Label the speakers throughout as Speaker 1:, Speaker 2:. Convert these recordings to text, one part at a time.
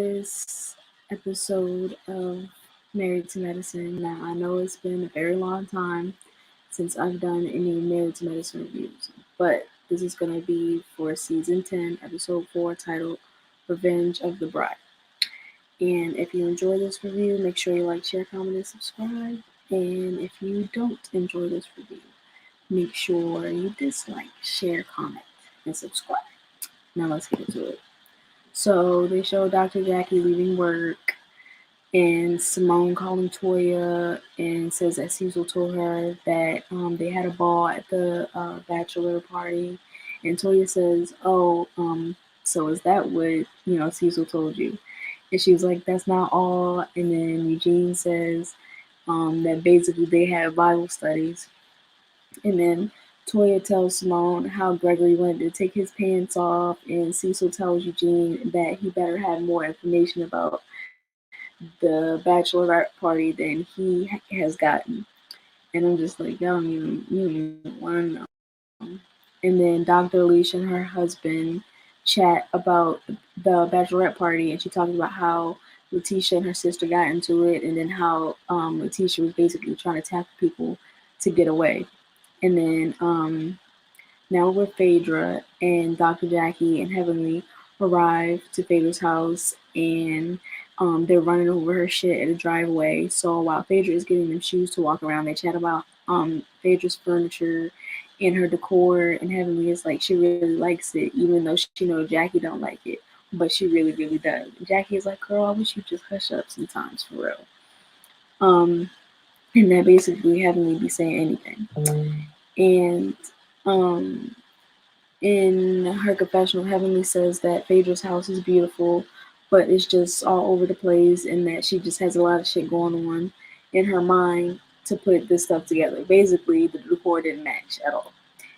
Speaker 1: this episode of Married to Medicine. Now, I know it's been a very long time since I've done any Married to Medicine reviews, but this is going to be for season 10, episode 4, titled Revenge of the Bride. And if you enjoy this review, make sure you like, share, comment, and subscribe. And if you don't enjoy this review, make sure you dislike, share, comment, and subscribe. Now let's get into it. So they show Dr. Jackie leaving work and Simone calling Toya and says that Cecil told her that they had a ball at the bachelor party. And Toya says, oh, so is that what, Cecil told you? And she was like, that's not all. And then Eugene says that basically they had Bible studies. And then Toya tells Simone how Gregory wanted to take his pants off, and Cecil tells Eugene that he better have more information about the bachelorette party than he has gotten. And I'm just like, y'all don't even want to know. And then Dr. Alicia and her husband chat about the bachelorette party, and she talks about how Letitia and her sister got into it, and then how Letitia was basically trying to tackle people to get away. And then now we're with Phaedra, and Dr. Jackie and Heavenly arrive to Phaedra's house, and they're running over her shit at a driveway. So while Phaedra is getting them shoes to walk around, they chat about Phaedra's furniture and her decor, and Heavenly is like, she really likes it, even though she knows Jackie don't like it, but she really, really does. And Jackie is like, girl, I wish you just hush up sometimes, for real. And that basically Heavenly be saying anything. And in her confessional, Heavenly says that Phaedra's house is beautiful, but it's just all over the place, and that she just has a lot of shit going on in her mind to put this stuff together. Basically, the decor didn't match at all.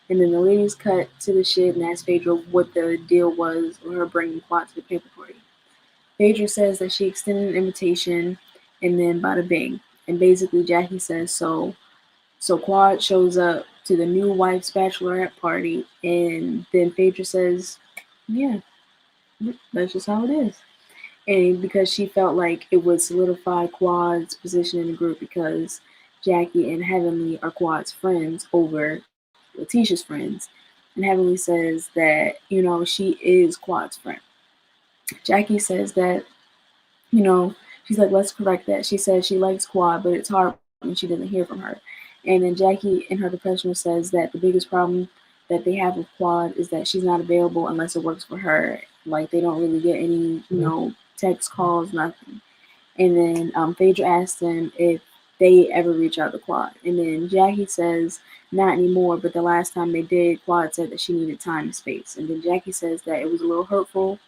Speaker 1: And then the ladies cut to the shit and ask Phaedra what the deal was with her bringing Quad to the paper party. Phaedra says that she extended an invitation, and then bada bing. And basically, Jackie says, so Quad shows up to the new wife's bachelorette party, and then Phaedra says, yeah, that's just how it is. And because she felt like it would solidify Quad's position in the group, because Jackie and Heavenly are Quad's friends over Letitia's friends. And Heavenly says that, she is Quad's friend. Jackie says that, she's like, let's correct that. She says she likes Quad, but it's hard when she doesn't hear from her. And then Jackie in her confessional says that the biggest problem that they have with Quad is that she's not available unless it works for her. Like, they don't really get any, text calls, nothing. And then Phaedra asks them if they ever reach out to Quad. And then Jackie says, not anymore, but the last time they did, Quad said that she needed time and space. And then Jackie says that it was a little hurtful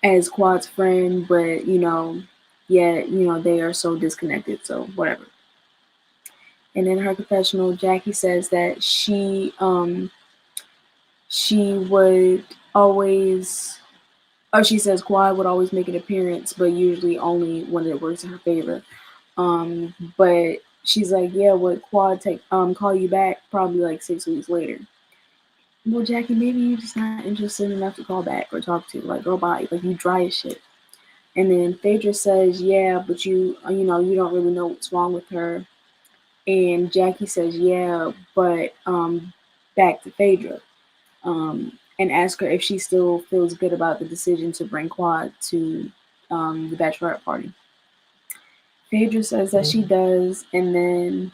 Speaker 1: as Quad's friend, but, they are so disconnected, so whatever. And in her confessional, Jackie says that she would always, or she says Quad would always make an appearance, but usually only when it works in her favor. But she's like, yeah, would Quad call you back probably like 6 weeks later? Well, Jackie, maybe you're just not interested enough to call back or talk to. Like, girl, bye. Like, you dry as shit. And then Phaedra says, yeah, but you don't really know what's wrong with her. And Jackie says, yeah, but back to Phaedra. And ask her if she still feels good about the decision to bring Quad to the bachelorette party. Phaedra says that she does, and then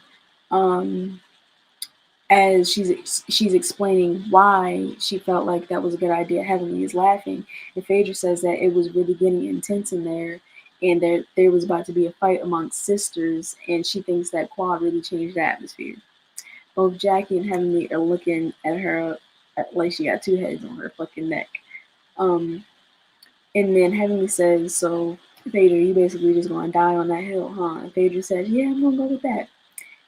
Speaker 1: as she's explaining why she felt like that was a good idea, Heavenly is laughing, and Phaedra says that it was really getting intense in there, and there was about to be a fight amongst sisters, and she thinks that Quad really changed the atmosphere. Both Jackie and Heavenly are looking at her like she got two heads on her fucking neck. And then Heavenly says, so Phaedra, you basically just gonna die on that hill, huh? And Phaedra says, yeah, I'm gonna go with that.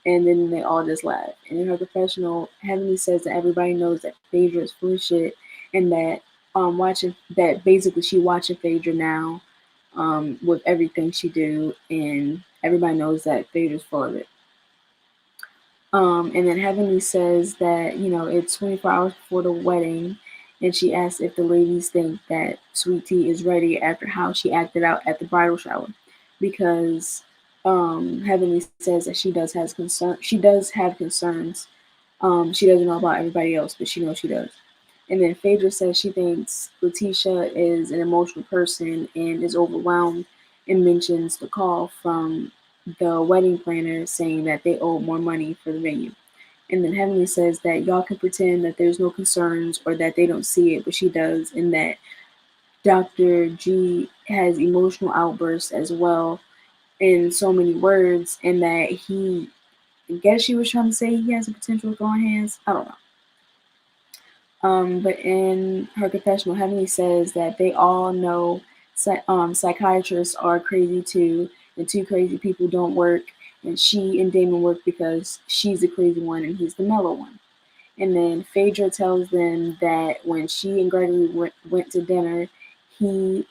Speaker 1: And then they all just laugh. And in her confessional, Heavenly says that everybody knows that Phaedra is full of shit, and that basically she watching Phaedra now with everything she do, and everybody knows that Phaedra's full of it. And then Heavenly says that, it's 24 hours before the wedding, and she asks if the ladies think that Sweet Tea is ready after how she acted out at the bridal shower, because Heavenly says that she does has concern. She does have concerns. She doesn't know about everybody else, but she knows she does. And then Phaedra says she thinks Letitia is an emotional person and is overwhelmed, and mentions the call from the wedding planner saying that they owe more money for the venue. And then Heavenly says that y'all can pretend that there's no concerns or that they don't see it, but she does, and that Dr. G has emotional outbursts as well in so many words, and that I guess she was trying to say he has a potential of throwing hands. I don't know. But in her confessional, Heavenly says that they all know psychiatrists are crazy too, and two crazy people don't work, and she and Damon work because she's the crazy one and he's the mellow one. And then Phaedra tells them that when she and Gregory went to dinner, he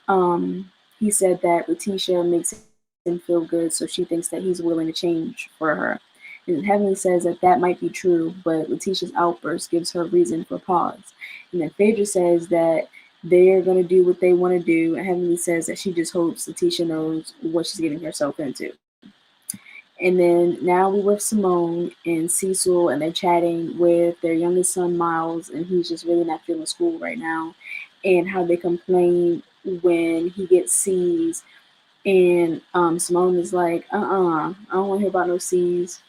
Speaker 1: said that Letitia makes him feel good, so she thinks that he's willing to change for her. And Heavenly says that that might be true, but Letitia's outburst gives her reason for pause. And then Phaedra says that they're going to do what they want to do, and Heavenly says that she just hopes Letitia knows what she's getting herself into. And then now we're with Simone and Cecil, and they're chatting with their youngest son, Miles, and he's just really not feeling school right now, and how they complain when he gets C's. And Simone is like, I don't want to hear about no C's.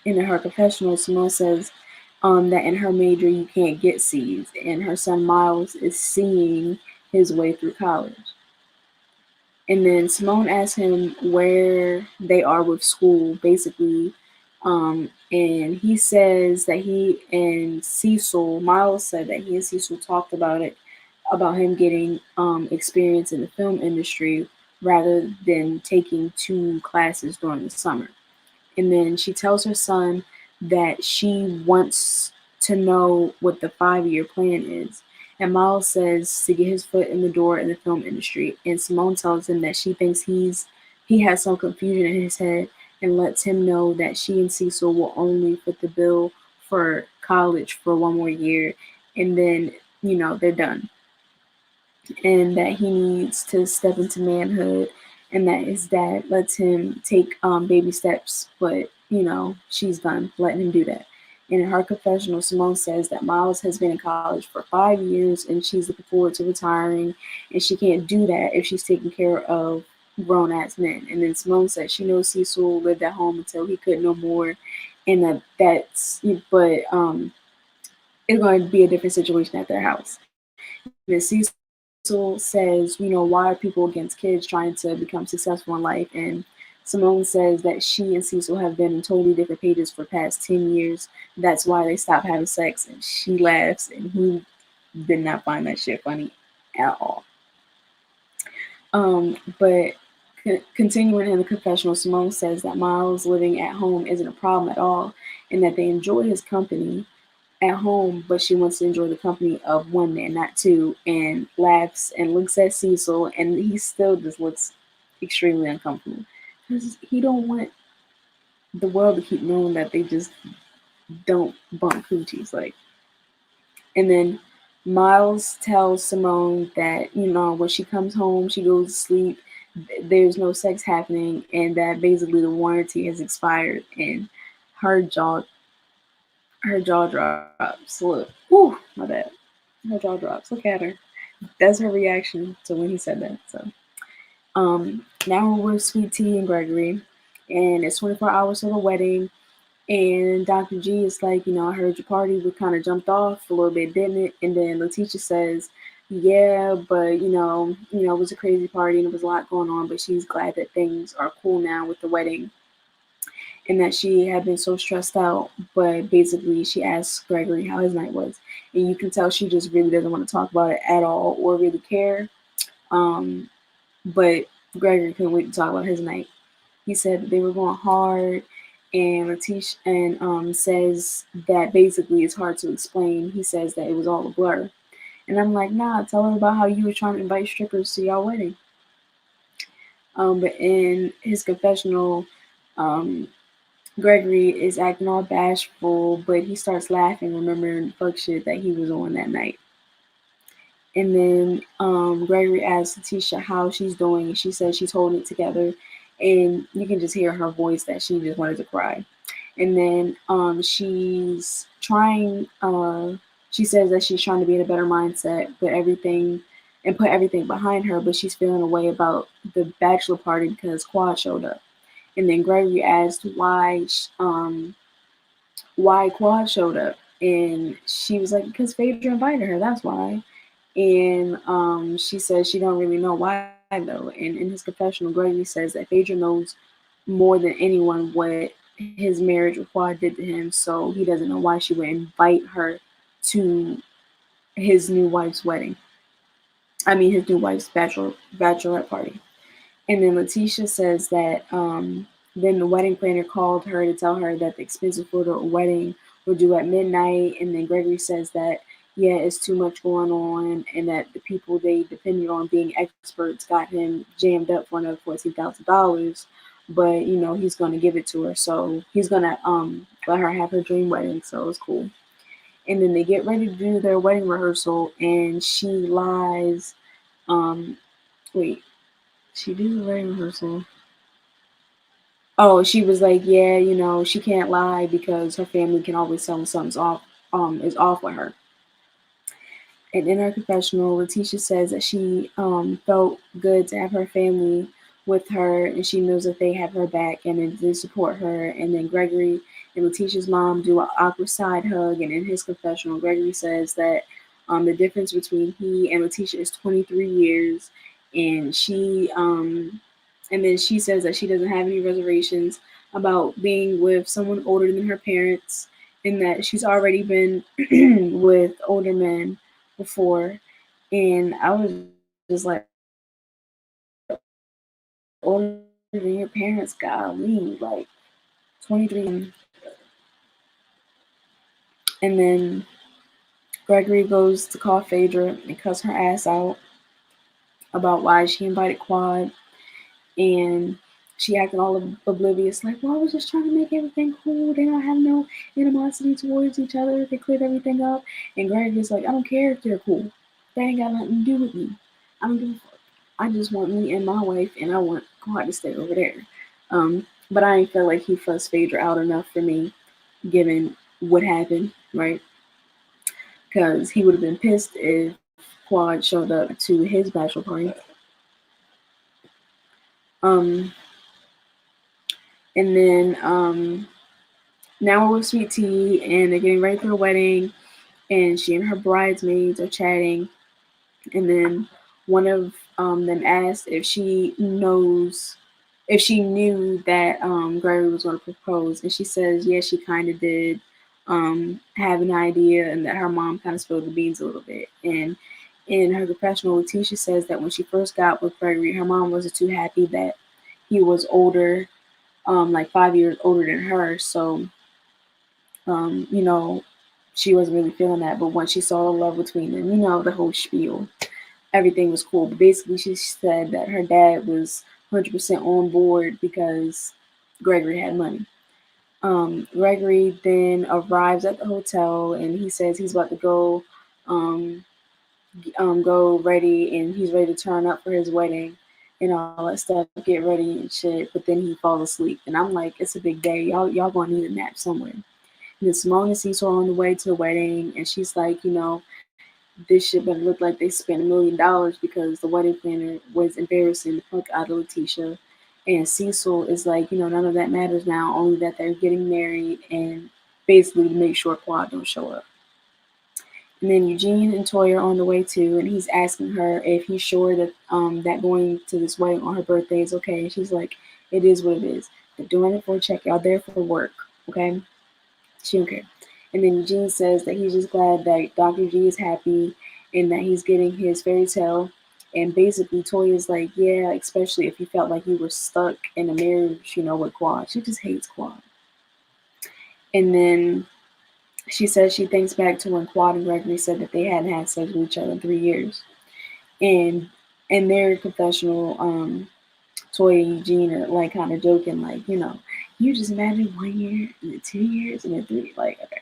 Speaker 1: And in her confessional, Simone says that in her major you can't get C's, and her son Miles is seeing his way through college. And then Simone asks him where they are with school, basically. And he says that Miles said that he and Cecil talked about it, about him getting experience in the film industry rather than taking 2 classes during the summer. And then she tells her son that she wants to know what the 5-year plan is. And Miles says to get his foot in the door in the film industry. And Simone tells him that she thinks he has some confusion in his head, and lets him know that she and Cecil will only fit the bill for college for 1 more year, and then, they're done. And that he needs to step into manhood, and that his dad lets him take baby steps, but she's done letting him do that. And in her confessional, Simone says that Miles has been in college for 5 years and she's looking forward to retiring, and she can't do that if she's taking care of grown ass men. And then Simone says she knows Cecil lived at home until he could no more, and but it's going to be a different situation at their house. And then Cecil says, why are people against kids trying to become successful in life? And Simone says that she and Cecil have been on totally different pages for the past 10 years. That's why they stopped having sex. And she laughs, and he did not find that shit funny at all. But continuing in the confessional, Simone says that Miles living at home isn't a problem at all, and that they enjoy his company at home, but she wants to enjoy the company of one man, not 2, and laughs and looks at Cecil, and he still just looks extremely uncomfortable because he don't want the world to keep knowing that they just don't bump coochies. And then Miles tells Simone that when she comes home, she goes to sleep, there's no sex happening, and that basically the warranty has expired. And her jaw drops. Look, whew, my bad. Her jaw drops. Look at her. That's her reaction to when he said that. So, now we're with Sweet Tea and Gregory, and it's 24 hours till the wedding. And Dr. G is like, I heard your party. We kind of jumped off a little bit, didn't it? And then Letitia says, yeah, but it was a crazy party and there was a lot going on, but she's glad that things are cool now with the wedding, and that she had been so stressed out. But basically she asks Gregory how his night was, and you can tell she just really doesn't want to talk about it at all or really care. But Gregory couldn't wait to talk about his night. He said that they were going hard, and Letitia says that basically it's hard to explain. He says that it was all a blur. And I'm like, nah, tell her about how you were trying to invite strippers to your wedding. But in his confessional, Gregory is acting all bashful, but he starts laughing, remembering fuck shit that he was on that night. And then Gregory asks Letitia how she's doing, and she says she's holding it together, and you can just hear her voice that she just wanted to cry. And then she's trying. She says that she's trying to be in a better mindset, put everything behind her, but she's feeling a way about the bachelor party because Quad showed up. And then Gregory asked why Quad showed up, and she was like, because Phaedra invited her, that's why. And she says she don't really know why though. And in his confessional, Gregory says that Phaedra knows more than anyone what his marriage with Quad did to him, so he doesn't know why she would invite her to his new wife's wedding. I mean, his new wife's bachelorette party. And then Letitia says that then the wedding planner called her to tell her that the expenses for the wedding were due at midnight. And then Gregory says that, yeah, it's too much going on, and that the people they depended on being experts got him jammed up for another $14,000. But, he's going to give it to her. So he's going to let her have her dream wedding. So it's cool. And then they get ready to do their wedding rehearsal, and she lies. Um, wait, she did the wedding rehearsal. Oh, she was like, yeah, she can't lie because her family can always tell them something's off, is off with her. And in her confessional, Letitia says that she felt good to have her family with her, and she knows that they have her back and they support her. And then Gregory and Letitia's mom do an awkward side hug. And in his confessional, Gregory says that the difference between he and Letitia is 23 years, and and then she says that she doesn't have any reservations about being with someone older than her parents, and that she's already been with older men before. And I was just like, older than your parents, golly, like 23. And then Gregory goes to call Phaedra and cuss her ass out about why she invited Quad. And she acted all oblivious, like, well, I was just trying to make everything cool. They don't have no animosity towards each other. They cleared everything up. And Gregory's like, I don't care if they're cool. They ain't got nothing to do with me. I don't give a fuck. I just want me and my wife, and I want Quad to stay over there. But I ain't feel like he fussed Phaedra out enough for me, given what happened, right? Because he would have been pissed if Quad showed up to his bachelor party. Um, and then now we're with Sweet Tea, and they're getting ready for her wedding, and she and her bridesmaids are chatting. And then one of them asked if she knew that Gregory was going to propose, and she says, yeah, she kind of did have an idea, and that her mom kind of spilled the beans a little bit. And in her confessional, Letitia says that when she first got with Gregory, her mom wasn't too happy that he was older, like 5 years older than her. So, she wasn't really feeling that. But once she saw the love between them, the whole spiel, everything was cool. But basically, she said that her dad was 100% on board because Gregory had money. Gregory then arrives at the hotel, and he says he's about to go ready, and he's ready to turn up for his wedding and all that stuff, get ready and shit. But then he falls asleep, and I'm like, it's a big day. Y'all gonna need a nap somewhere. And then Simone and Cecil are on the way to the wedding, and she's like, this shit better look like they spent $1 million because the wedding planner was embarrassing the fuck out of Letitia. And Cecil is like, none of that matters now, only that they're getting married, and basically to make sure Quad don't show up. And then Eugene and Toya are on the way too, and he's asking her if he's sure that that going to this wedding on her birthday is okay. And she's like, it is what it is. They're doing it for a check. Y'all there for work, okay? She don't care. And then Eugene says that he's just glad that Dr. G is happy and that he's getting his fairy tale. And basically, Toya's like, yeah, especially if you felt like you were stuck in a marriage, with Quad. She just hates Quad. And then she says she thinks back to when Quad and Gregory said that they hadn't had sex with each other in 3 years. And in their confessional, Toya and Eugene are like kind of joking, like, you just imagine 1 year and then 2 years and then 3, like, okay.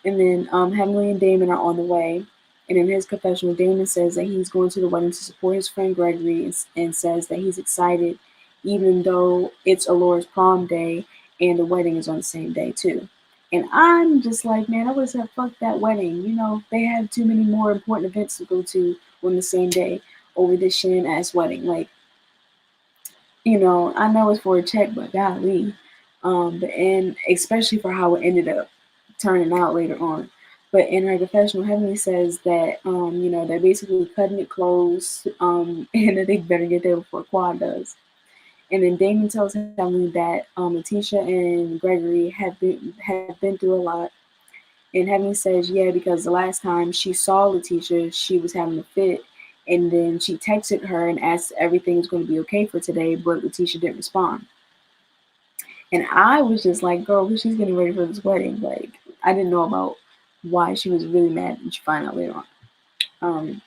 Speaker 1: And then Heavenly and Damon are on the way, And in his confessional, Damon says that he's going to the wedding to support his friend Gregory, and says that he's excited even though it's Alora's prom day and the wedding is on the same day too. And I'm just like, man, I would have said, fuck that wedding. They have too many more important events to go to on the same day over this shin ass wedding. Like, I know it's for a check, but golly. And especially for how it ended up turning out later on. But in her confessional, Heavenly says that, they're basically cutting it close, and that they better get there before Quad does. And then Damon tells Heavenly that Letitia and Gregory have been through a lot. And Heavenly says, yeah, because the last time she saw Letitia, she was having a fit. And then she texted her and asked if everything was going to be okay for today, but Letitia didn't respond. And I was just like, girl, she's getting ready for this wedding. Like, I didn't know about why she was really mad, and you find out later on.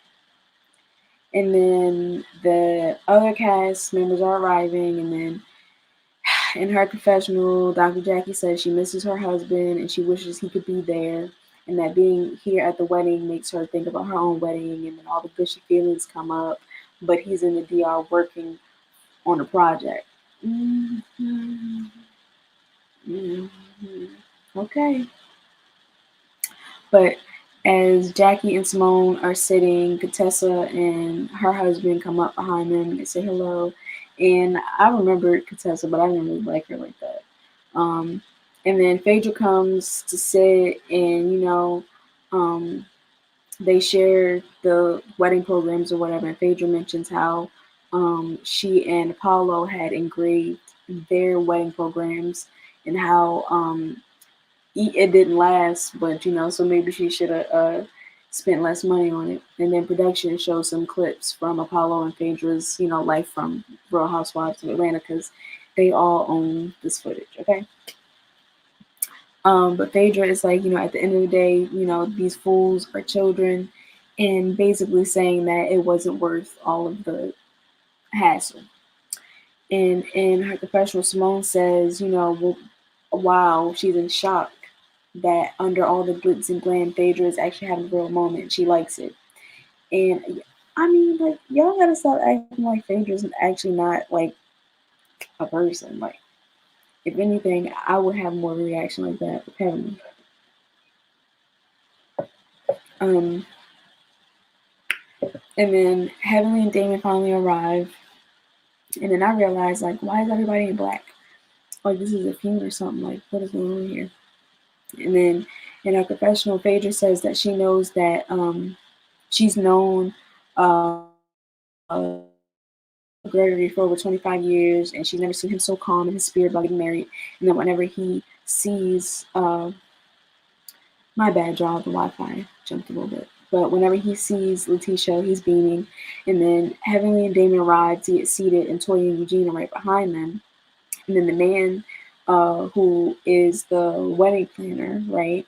Speaker 1: And then the other cast members are arriving, and then in her confessional, Dr. Jackie says she misses her husband and she wishes he could be there, and that being here at the wedding makes her think about her own wedding, and then all the gushy feelings come up, but he's in the DR working on a project. Mm-hmm. Mm-hmm. Okay. But as Jackie and Simone are sitting, Contessa and her husband come up behind them and they say hello. And I remember Contessa, but I didn't really like her like that. And then Phaedra comes to sit, and they share the wedding programs or whatever. And Phaedra mentions how she and Apollo had engraved their wedding programs, and how it didn't last, but so maybe she should have spent less money on it. And then production shows some clips from Apollo and Phaedra's life from Real Housewives of Atlanta, because they all own this footage. Okay. But Phaedra is like, at the end of the day, these fools are children, and basically saying that it wasn't worth all of the hassle. And in her confessional, Simone says, well, wow, she's in shock that under all the glitz and glam, Phaedra is actually having a real moment. She likes it. And I mean, like, y'all gotta stop acting like Phaedra's actually not like a person. Like, if anything, I would have more reaction like that with Heavenly. Um, and then Heavenly and Damon finally arrive. And then I realized, like, why is everybody in black? Like, this is a feud or something. Like, what is going on here? And then in her confessional, Phaedra says that she knows that she's known Gregory for over 25 years, and she's never seen him so calm in his spirit about getting married. And then whenever he sees, my bad, y'all, the Wi-Fi jumped a little bit. But whenever he sees Letitia, he's beaming. And then Heavenly and Damon arrive to get seated, and Toya and Eugene are right behind them. And then the man who is the wedding planner, right,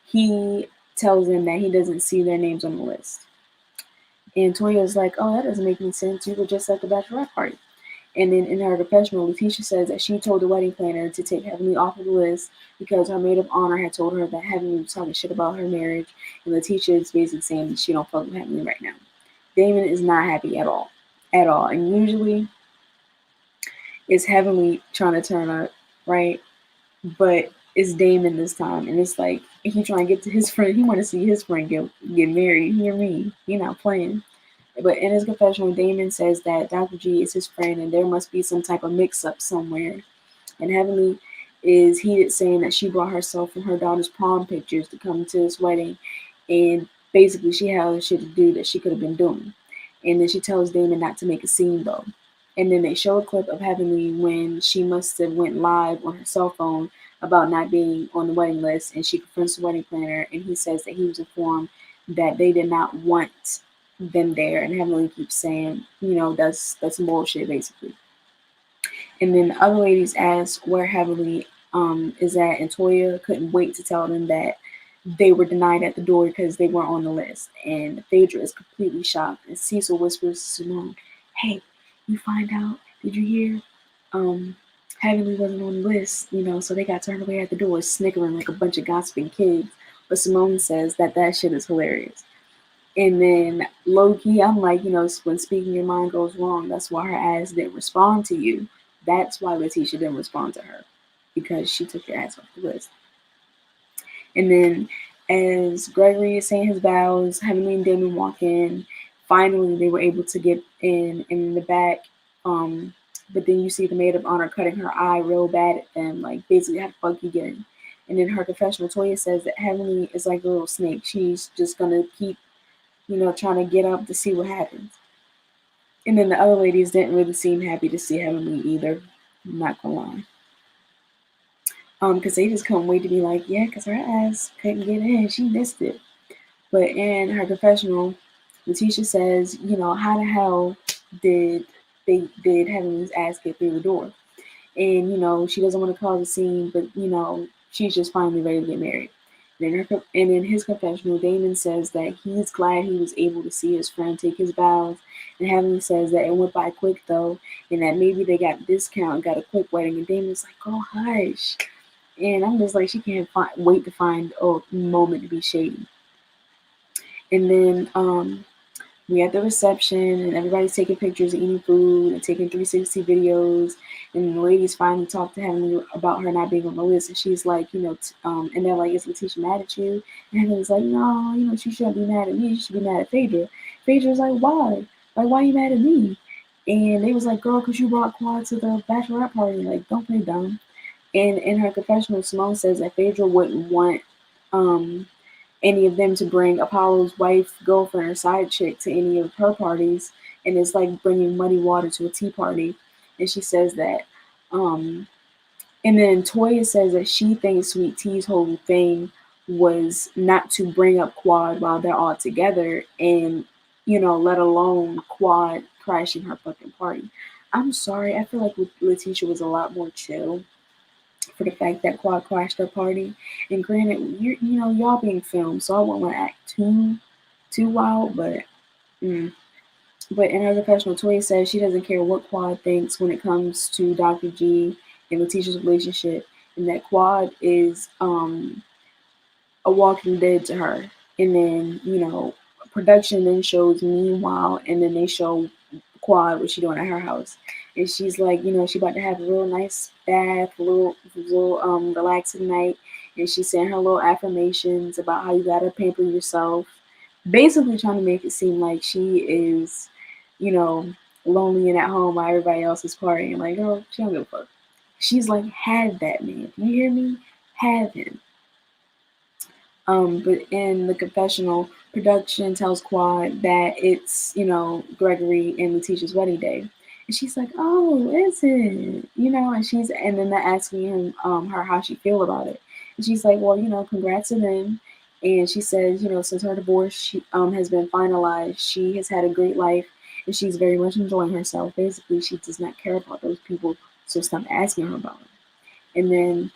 Speaker 1: he tells them that he doesn't see their names on the list. And Toya's like, oh, that doesn't make any sense. You were just at the bachelorette party. And then in her confessional, Letitia says that she told the wedding planner to take Heavenly off of the list because her maid of honor had told her that Heavenly was talking shit about her marriage. And Letitia is basically saying that she don't fuck with Heavenly right now. Damon is not happy at all. At all. And usually it's Heavenly trying to turn up, right? But it's Damon this time. And it's like, he trying to get to his friend. He want to see his friend get married. You hear me? He not playing. But in his confessional, Damon says that Dr. G is his friend and there must be some type of mix-up somewhere. And Heavenly is heated, saying that she brought herself from her daughter's prom pictures to come to this wedding. And basically she had other shit to do that she could have been doing. And then she tells Damon not to make a scene, though. And then they show a clip of Heavenly when she must have went live on her cell phone about not being on the wedding list. And she confronts the wedding planner, and he says that he was informed that they did not want them there. And Heavenly keeps saying, that's bullshit, basically. And then the other ladies ask where Heavenly is at, and Toya couldn't wait to tell them that they were denied at the door because they weren't on the list. And Phaedra is completely shocked, and Cecil whispers to Simone, hey, you find out, did you hear? Heavenly wasn't on the list, so they got turned away at the door, snickering like a bunch of gossiping kids. But Simone says that shit is hilarious. And then low-key, I'm like, when speaking your mind goes wrong, that's why her ass didn't respond to you. That's why Letitia didn't respond to her, because she took your ass off the list. And then as Gregory is saying his vows, Heavenly and Damon walk in. Finally, they were able to get in the back. But then you see the maid of honor cutting her eye real bad at them, like basically how the fuck you getting. And then her confessional, Toya says that Heavenly is like a little snake. She's just gonna keep, trying to get up to see what happens. And then the other ladies didn't really seem happy to see Heavenly either. I'm not gonna lie. Because they just couldn't wait to be like, yeah, because her ass couldn't get in. She missed it. But in her confessional, Letitia says, how the hell did Heavenly's ass get through the door? And, she doesn't want to cause a scene, but, she's just finally ready to get married. And in his confessional, Damon says that he's glad he was able to see his friend take his vows. And Heavenly says that it went by quick, though, and that maybe they got a discount and got a quick wedding. And Damon's like, oh, hush. And I'm just like, she can't wait to find a moment to be shady. And then we at the reception, and everybody's taking pictures and eating food and taking 360 videos. And the ladies finally talk to Heavenly about her not being on the list. And she's like, and they're like, is Letitia mad at you? And Heavenly's like, no, she shouldn't be mad at me. She should be mad at Phaedra. Phaedra's like, why? Like, why are you mad at me? And they was like, girl, because you brought Quad to the bachelorette party. Like, don't play dumb. And in her confessional, Simone says that Phaedra wouldn't want any of them to bring Apollo's wife, girlfriend, or side chick to any of her parties, and it's like bringing muddy water to a tea party. And she says that, and then Toya says that she thinks Sweet Tea's whole thing was not to bring up Quad while they're all together, and let alone Quad crashing her fucking party. I'm sorry, I feel like Letitia was a lot more chill for the fact that Quad crashed her party. And granted, y'all being filmed, so I won't want to act too wild, but But in her confessional, Toya says she doesn't care what Quad thinks when it comes to Dr. G and Letitia's relationship, and that Quad is a walking dead to her. And then, production then shows meanwhile, and then they show Quad what she doing at her house. And she's like, she about to have a real nice bath, a little relaxing night. And she's saying her little affirmations about how you gotta pamper yourself. Basically trying to make it seem like she is, lonely and at home while everybody else is partying. Like, girl, she don't give a fuck. She's like, have that man. You hear me? Have him. But in the confessional, production tells Quad that it's, Gregory and Letitia's wedding day. And she's like, oh, is it? And then they're asking her how she feel about it. And she's like, well, congrats to them. And she says, since her divorce has been finalized, she has had a great life and she's very much enjoying herself. Basically, she does not care about those people, so stop asking her about it. And then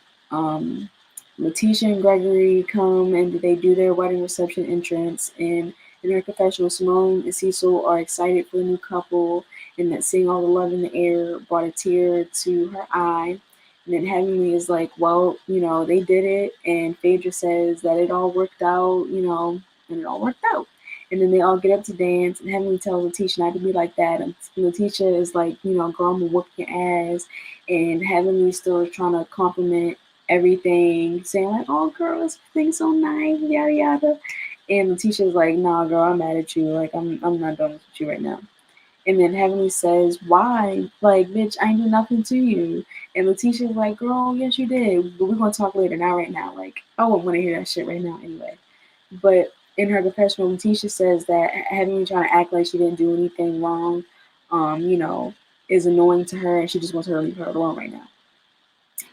Speaker 1: Letitia and Gregory come and they do their wedding reception entrance. And in their confessional, Simone and Cecil are excited for the new couple, and that seeing all the love in the air brought a tear to her eye. And then Heavenly is like, well, they did it. And Phaedra says that it all worked out, and it all worked out. And then they all get up to dance, and Heavenly tells Letitia not to be like that. And Letitia is like, girl, I'm gonna whoop your ass. And Heavenly's still trying to compliment everything, saying like, oh, girl, everything's so nice, yada, yada. And Letitia's like, nah, girl, I'm mad at you. Like, I'm not done with you right now. And then Heavenly says, why? Like, bitch, I ain't do nothing to you. And Letitia's like, girl, yes, you did. But we're going to talk later, not right now. Like, I wouldn't want to hear that shit right now anyway. But in her confessional, Letitia says that Heavenly trying to act like she didn't do anything wrong, is annoying to her, and she just wants her to leave her alone right now.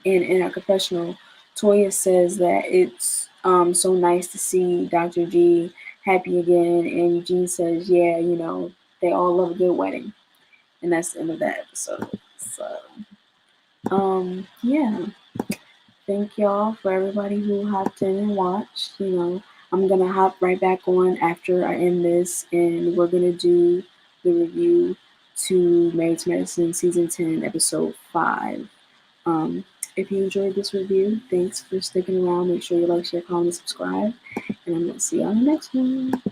Speaker 1: And in her confessional, Toya says that it's so nice to see Dr. G happy again. And Eugene says, yeah, they all love a good wedding. And that's the end of that episode. So, yeah. Thank y'all for everybody who hopped in and watched. I'm going to hop right back on after I end this, and we're going to do the review to Married to Medicine Season 10, Episode 5. If you enjoyed this review, thanks for sticking around. Make sure you like, share, comment, and subscribe. And I'm going to see you on the next one.